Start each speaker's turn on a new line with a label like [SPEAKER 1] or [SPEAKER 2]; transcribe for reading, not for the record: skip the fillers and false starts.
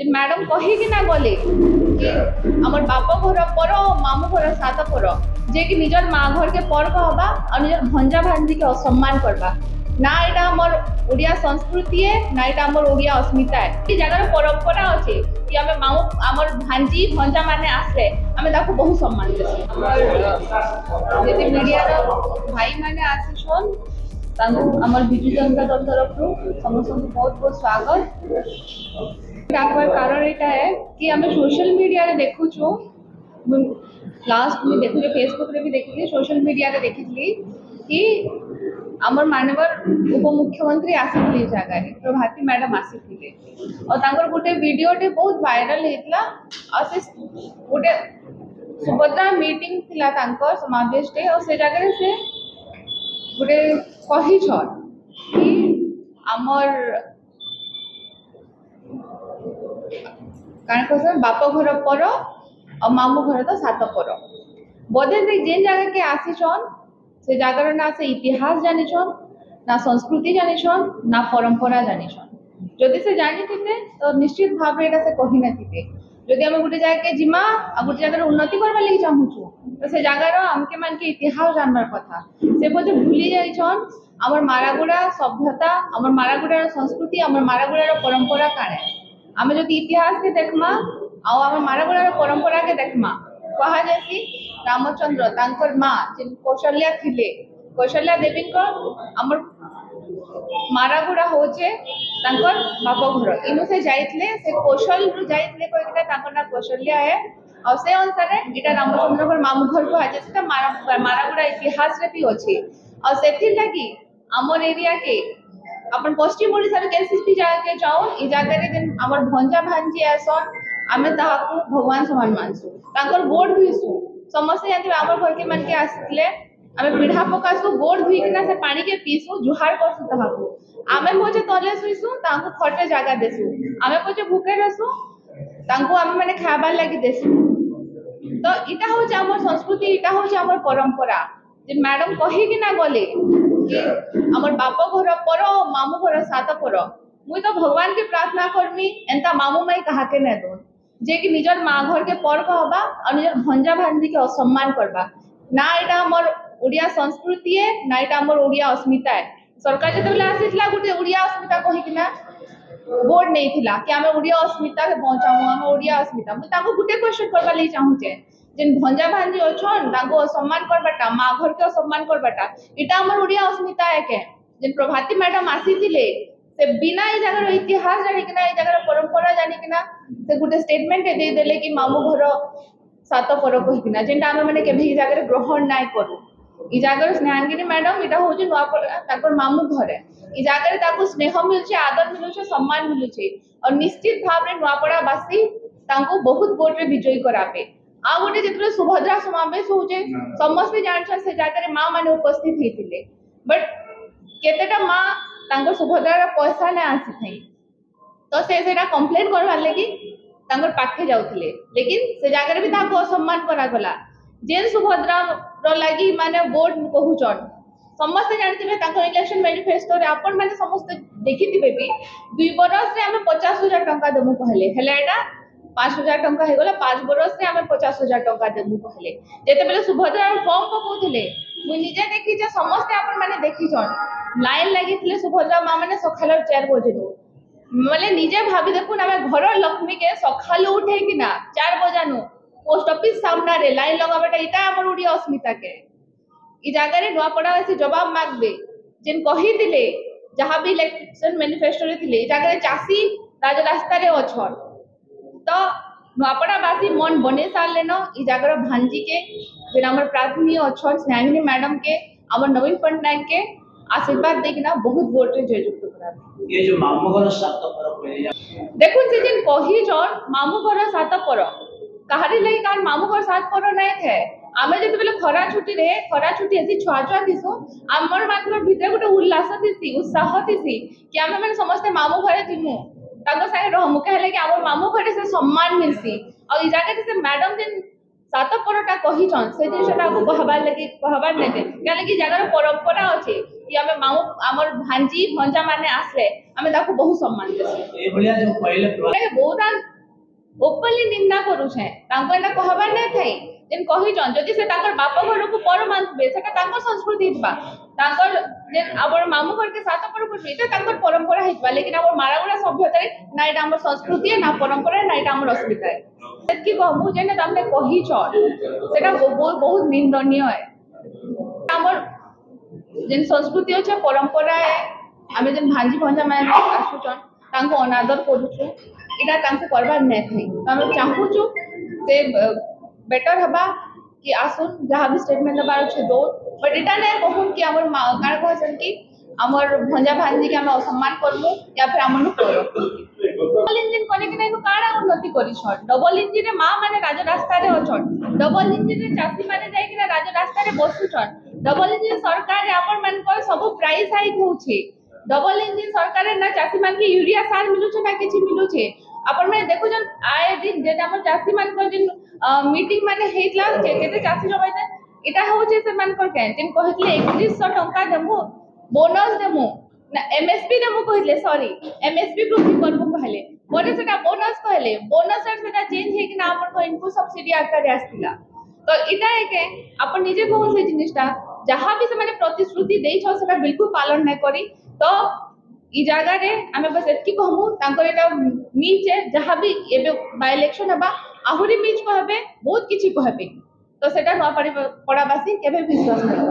[SPEAKER 1] Madam कही ना गले कि आमर बाप घर पर मामू घर सात पर जे कि निजर माँ घर के पर कहबा और निजर भंजा भांजी के असम्मान करबा ना एटा हमर ओडिया संस्कृति है ना एटा हमर ओडिया अस्मिता है। ई जगह परंपरा अछि कि हमें मामू हमर भांजी भंजा माने आसे हमें ताको बहुत सम्मान देसी। हमर जे मीडिया रो भाई माने आसीछन तांको हमर बिजू जनता दल तरफ समस्त बहुत बहुत स्वागत। कारण एटा है कि हमें सोशल मीडिया रे देखु छु लास्ट में देखु फेसबुक रे भी देखि सोशल मीडिया रे देखिली कि हमर मानवर उप मुख्यमंत्री आसीथिले जगह रे प्रभाती मैडम आसीथिले और तांकर गोटे वीडियो टे बहुत वायरल हेतला और से गोटे सुभद्रा मीटिंग थिला तांकर समावेश टे और से जगह रे से गोटे कहि छ कि हमर कारण कहसन बाप घर पर और मामू घर तो सात पर बोधे से जेन जगह के आसीछन से जगह ना से इतिहास जानिछन ना संस्कृति जानिछन ना परंपरा जानिछन जदि से जानी थिते तो निश्चित भाव रे एटा से कहि न थिते जदि हम गुटे जगह के जिमा आ गुटे जगह उन्नति करबा लागि चाहू छु तो से जगह रो हमके मन के इतिहास जानबार कथा से बोझे भूली जाइछन हमर मारागुड़ा सभ्यता हमर मारागुड़ा संस्कृति हमर मारागुड़ा परंपरा काने आमे जो इतिहास के देखमा आ हमर मारागुड़ा परंपरा के देखमा कहा जैसी रामचंद्र तांकर मां जिन कौशल्या थिले कौशल्या देवी को हमर मारागुड़ा होचे तांकर बाप घर इनु से जाइतले से कौशल रु जाइतले कोइटा तांकर ना कौशल्या है और से अनुसार एटा रामचंद्र घर मामू घर को आजे से मारागुड़ा इतिहास रे भी अछि और सेथि लागि हमर एरिया के अपन पश्चिम ओडिसा रे केसीपी जगह के जाओ ई जगह रे दिन हमर भंजा भांजी आसन आमे ताहाकू भगवान समान मानसु तांकर गोड़ धुइसु समस्त जानते हमर घर के मन के आसले आमे पीढ़ा पकासु गोड़ धुई किना से पानी के पीसु जुहार करसु ताहाकू आमे मोजे तले सुइसु तांको खटे जगह देसु आमे मोजे भूखे रहसु तांको आमे माने खाबार लागि देसु तो इटा हो जे हमर संस्कृति इटा हो जे हमर परंपरा जे मैडम कही ना गले कि हमर बाप घर पर मामू घर सात पर मुई तो भगवान के प्रार्थना करमी एंता मामू माई कहा के न दोन जे कि निजर माँ घर के पर कहबा और निजर भंजा भांजी के असम्मान करबा ना एटा हमर ओडिया संस्कृति है ना एटा हमर ओडिया अस्मिता है। सरकार जते बेला आसीतला गुटे ओडिया अस्मिता कहि कि ना बोर्ड नहीं थिला कि हमें ओडिया अस्मिता के पहुंचाऊ हम ओडिया अस्मिता मुई ताको गुटे क्वेश्चन करबा ਲਈ चाहूचे जेन भंजा भांजी अछन ताको सम्मान करबाटा माँ घर के सम्मान करबाटा इटा हमर ओडिया अस्मिता है के जेन प्रभाती मैडम आसीथिले से बिना ए जगह इतिहास जानि कि ना ए जगह परंपरा जानि कि ना से गुटे स्टेटमेंट दे देले कि मामू घर सात पर कहि कि ना जेनटा हम माने केबे ई जगह ग्रहण नाय करू ई जगह स्नेहांगिनी मैडम इटा होजे नुआपड़ा ताकर मामू घर ई जगह ताको स्नेह मिलछे आदर मिलछे सम्मान मिलछे और निश्चित भाव रे नुआपड़ा वासी तांको बहुत वोट रे विजयी कराबे आ गोटे जेतले सुभद्रा समावेश होजे समस्त जानछन से जगह रे मां माने उपस्थित हेतिले बट केतेटा मां तांकर सुभद्रा रा पैसा ने आसी थई तो से सेटा कंप्लेंट करवा लगी तांकर पाखे जाउथिले लेकिन से जगह रे भी ताको असम्मान करा गला जेन सुभद्रा रो लागि माने वोट कहूचन समस्त जानथिबे तांकर इलेक्शन मैनिफेस्टो रे आपण माने समस्त देखिथिबे भी 2 बरस रे हमें 50,000 टंका देमु कहले हेले एटा 5,000 टंका हे गला 5 बरस रे हमें 50,000 टंका देमु कहले जेते बेले सुभद्रा फॉर्म पकोथिले मु निजे देखि जे समस्त आपण माने देखिछन लाइन लागिथिले सुभद्रा मां माने सखाल 4 बजे माने निजे भाबी देखु ना घर लक्ष्मी के सखाल उठे कि ना 4 बजानु पोस्ट ऑफिस सामना रे लाइन लगाबेटा इटा हमर ओडिया अस्मिता के ई जगह रे नुआपड़ा से जवाब मागबे जेन कहिथिले जहां भी इलेक्शन मैनिफेस्टो रे थिले जगह रे चासी राज रास्ता रे अछन तो नुआपड़ा वासी मन बने सारले न ई जगह भांजी के जेन हमर प्रार्थनीय अछन स्नेहांगिनी मैडम के हमर नवीन पटनायक के आशीर्वाद देखना बहुत वोट रे जययुक्त करा
[SPEAKER 2] ये जो मामू घर सात पर पहिले
[SPEAKER 1] देखुन से जेन कही जन मामू घर सात पर कहारी लई कारण मामू घर सात पर नै है आमे जते बेले खरा छुट्टी एसी छुआ छुआ दिसु हमर मात्र भीतर गोटे उल्लास दिसी उत्साह दिसी कि आमे माने समस्त मामू घरे जिमु ताको संगे रहमु कहले कि हमर मामू घरे से सम्मान मिलसी और ई जाके से मैडम जेन सात परटा कही छन से जिनटा को कहबार नै दे कहले कि जगह परंपरा अछि कि हमें मामू हमर भांजी भंजा माने आसले हमें ताको बहुत सम्मान देसी
[SPEAKER 2] ए भलिया जो पहिले
[SPEAKER 1] बहुत ओपनली निंदा करूछे तांको एटा कहबार नै थाई जेन कहि जन जदि से ताकर बाप घर को पर मानबे सेटा ताकर संस्कृति हितबा ताकर जे आबर मामू घर के साथ पर कुछ इते ताकर परंपरा हितबा लेकिन आबर मारागुड़ा सभ्यता ना एटा हमर संस्कृति ना परंपरा ना एटा हमर अस्मिता है कि कहमु जेने तामने कहि छ सेटा बहुत निंदनीय है हमर जेन संस्कृति अछि परंपरा है आमे जेन भांजी भंजा माने आसुचन तांको अनादर करूछु इटा तांको करबार नै थाई हम चाहूछु से बेटर हबा कि आसुन जहाँ भी स्टेटमेंट दबार अछि दो बट इटा नै कहून कि हमर कार कहसन कि हमर भंजा भांजी के हम असम्मान करमु या फिर हमन करो डबल इंजन कोने कि नै काडा उन्नति करी छ डबल इंजन रे मां माने राज रास्ता रे अछन डबल इंजन रे चासी माने जाय कि राज रास्ता रे बसुछन डबल इंजन सरकार रे आपन मान को सब प्राइस हाइक होउछे डबल इंजन सरकार रे ना चासी मान के यूरिया सार मिलुछे ना किछि मिलुछे अपन में देखो जन आए दिन जे हमर चासी मान को जिन मीटिंग माने हेतला जे केते चासी जबाइते इटा होउछे से मान को कैंटीन कहितले 2100 टका देमु बोनस देमु ना एमएसपी देमु कहितले सॉरी एमएसपी वृद्धि करबु कहले बोले सेटा बोनस कहले बोनस सेटा चेंज हे कि ना अपन को इनपुट सब्सिडी आकार आस्तिला तो इटा है के अपन निजे कहू से जिनिसटा जहां भी से माने प्रतिश्रुति देइ छ सेटा बिल्कुल पालन नै करी तो ई जगह रे आमे बस एतकी कहमु तांकर एटा मीच है जहां भी एबे बाय इलेक्शन हबा आहुरी मीच कहबे बहुत किछि कहबे तो सेटा न पड़ाबासी केबे विश्वास नै